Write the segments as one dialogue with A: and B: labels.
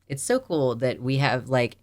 A: It's so cool that we have like,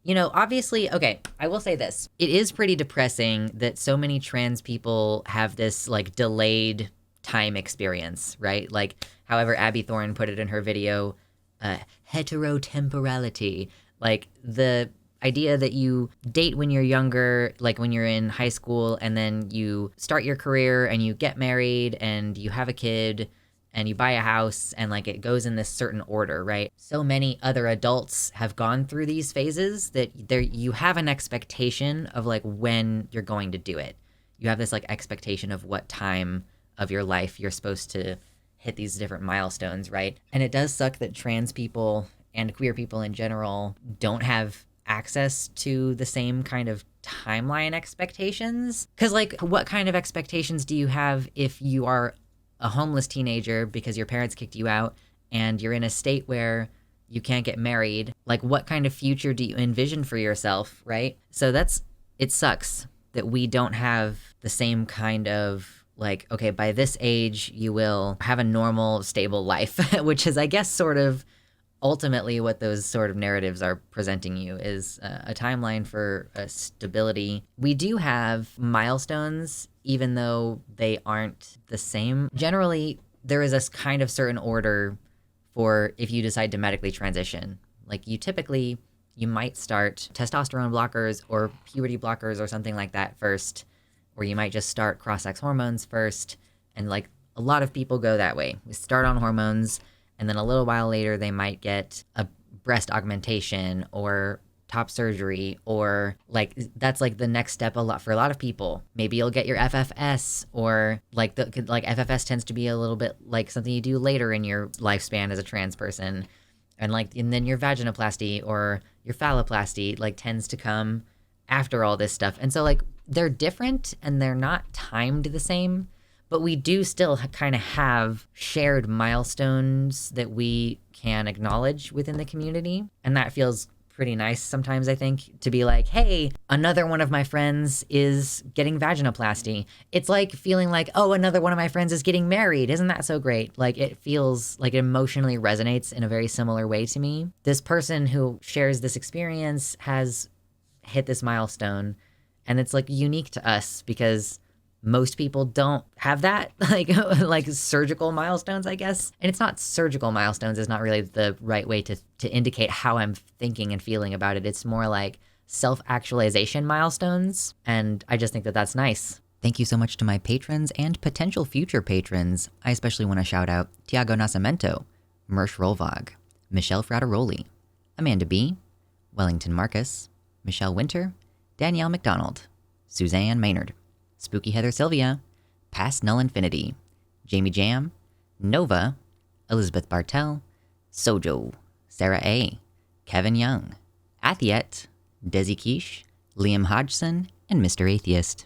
A: obviously, okay, I will say this. It is pretty depressing that so many trans people have this like delayed time experience, right? Like, however, Abby Thorne put it in her video, uh, heterotemporality. Like, the idea that you date when you're younger, like when you're in high school, and then you start your career and you get married and you have a kid and you buy a house and like it goes in this certain order, right? So many other adults have gone through these phases that there you have an expectation of like when you're going to do it. You have this like expectation of what time of your life you're supposed to hit these different milestones, right? And it does suck that trans people and queer people in general don't have access to the same kind of timeline expectations. Because, like, what kind of expectations do you have if you are a homeless teenager because your parents kicked you out and you're in a state where you can't get married? Like, what kind of future do you envision for yourself, right? So it sucks that we don't have the same kind of like, okay, by this age, you will have a normal, stable life, which is, I guess, sort of ultimately what those sort of narratives are presenting you is a timeline for stability. We do have milestones, even though they aren't the same. Generally, there is a kind of certain order for if you decide to medically transition. Like you might start testosterone blockers or puberty blockers or something like that first, or you might just start cross-sex hormones first. And like a lot of people go that way. We start on hormones, and then a little while later, they might get a breast augmentation or top surgery, or like that's like the next step for a lot of people. Maybe you'll get your FFS, or like FFS tends to be a little bit like something you do later in your lifespan as a trans person, and then your vaginoplasty or your phalloplasty like tends to come after all this stuff. And so like they're different and they're not timed the same. But we do still kind of have shared milestones that we can acknowledge within the community. And that feels pretty nice sometimes, I think, to be like, hey, another one of my friends is getting vaginoplasty. It's like feeling like, oh, another one of my friends is getting married. Isn't that so great? Like it feels like it emotionally resonates in a very similar way to me. This person who shares this experience has hit this milestone. And it's like unique to us because most people don't have that, like surgical milestones, I guess. And it's not surgical milestones is not really the right way to indicate how I'm thinking and feeling about it. It's more like self-actualization milestones. And I just think that that's nice. Thank you so much to my patrons and potential future patrons. I especially want to shout out Tiago Nascimento, Mersh Rolvog, Michelle Frateroli, Amanda B., Wellington Marcus, Michelle Winter, Danielle McDonald, Suzanne Maynard, Spooky Heather Sylvia, Past Null Infinity, Jamie Jam, Nova, Elizabeth Bartell, Sojo, Sarah A., Kevin Young, Athiet, Desi Quiche, Liam Hodgson, and Mr. Atheist.